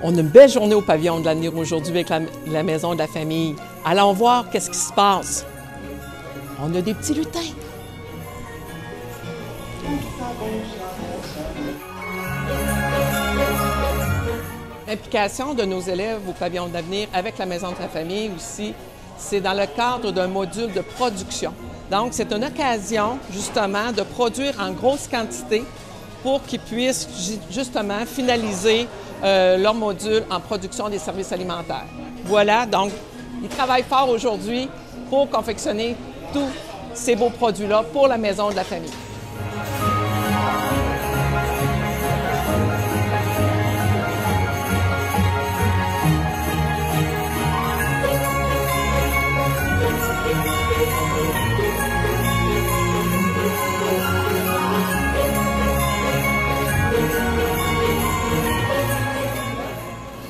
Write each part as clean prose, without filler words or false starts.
On a une belle journée au pavillon de l'avenir aujourd'hui avec la Maison de la Famille. Allons voir qu'est-ce qui se passe. On a des petits lutins. L'implication de nos élèves au pavillon de l'avenir avec la Maison de la Famille aussi, c'est dans le cadre d'un module de production. Donc, c'est une occasion, justement, de produire en grosse quantité pour qu'ils puissent, justement, finaliser leur module en production des services alimentaires. Voilà, donc, ils travaillent fort aujourd'hui pour confectionner tous ces beaux produits-là pour la Maison de la Famille.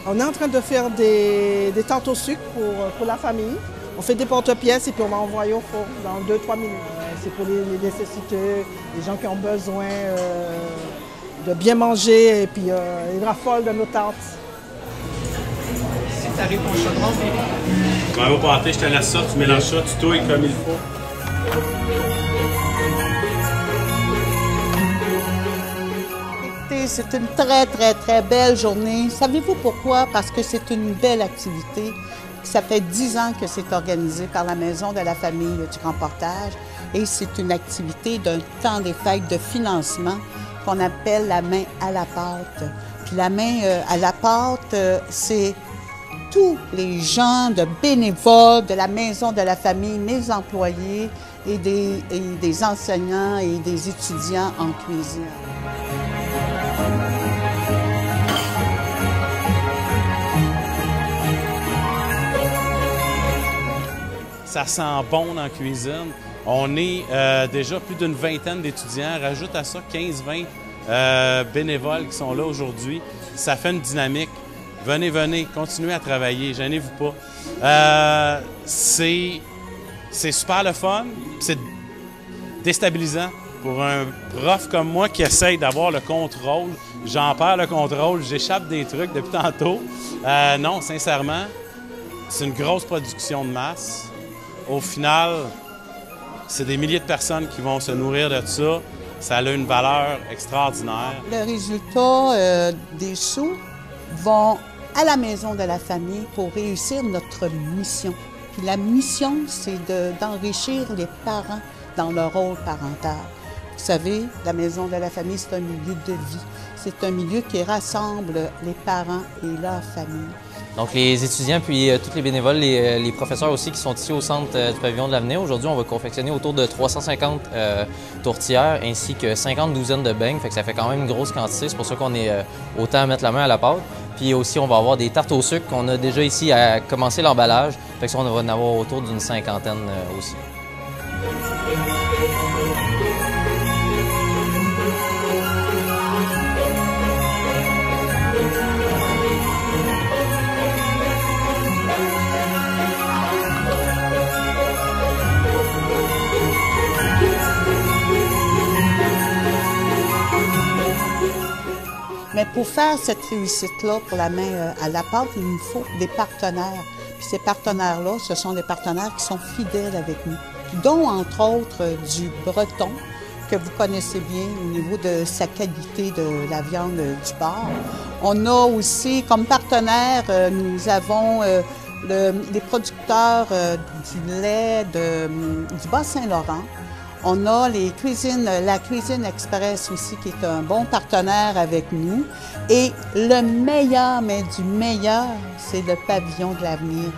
On est en train de faire des tartes au sucre pour la famille. On fait des porte-pièces et puis on va envoyer au four dans 2-3 minutes. C'est pour les nécessiteux, les gens qui ont besoin de bien manger et puis ils raffolent de nos tartes. Si tu arrives au chaudron, on va pâter, je te laisse ça, tu mélanges ça, tu touilles comme il faut. C'est une très belle journée. Savez-vous pourquoi? Parce que c'est une belle activité. Ça fait 10 ans que c'est organisé par la Maison de la Famille du Grand Portage et c'est une activité d'un temps des fêtes de financement qu'on appelle la main à la pâte. Puis la main à la pâte, c'est tous les gens de bénévoles de la Maison de la Famille, mes employés et des enseignants et des étudiants en cuisine. Ça sent bon dans la cuisine. On est déjà plus d'une vingtaine d'étudiants. Rajoute à ça 15-20 bénévoles qui sont là aujourd'hui. Ça fait une dynamique. Venez, continuez à travailler, gênez-vous pas. C'est super le fun, c'est déstabilisant pour un prof comme moi qui essaye d'avoir le contrôle. J'en perds le contrôle, j'échappe des trucs depuis tantôt. Non, sincèrement, c'est une grosse production de masse. Au final, c'est des milliers de personnes qui vont se nourrir de ça. Ça a une valeur extraordinaire. Le résultat des sous vont à la Maison de la Famille pour réussir notre mission. Puis la mission, c'est d'enrichir les parents dans leur rôle parental. Vous savez, la Maison de la Famille, c'est un milieu de vie. C'est un milieu qui rassemble les parents et leur famille. Donc les étudiants puis tous les bénévoles, les professeurs aussi qui sont ici au centre du pavillon de l'avenir. Aujourd'hui, on va confectionner autour de 350 tourtières ainsi que 50 douzaines de beignes. Fait que ça fait quand même une grosse quantité. C'est pour ça qu'on est autant à mettre la main à la pâte. Puis aussi, on va avoir des tartes au sucre qu'on a déjà ici à commencer l'emballage. Fait que ça, on va en avoir autour d'une cinquantaine aussi. Mais pour faire cette réussite-là, pour la main à la pâte, il nous faut des partenaires. Puis ces partenaires-là, ce sont des partenaires qui sont fidèles avec nous, dont entre autres du breton, que vous connaissez bien au niveau de sa qualité de la viande du porc. On a aussi comme partenaire, nous avons les producteurs du lait du Bas-Saint-Laurent. On a la Cuisine Express aussi, qui est un bon partenaire avec nous. Et le meilleur, mais du meilleur, c'est le pavillon de l'avenir.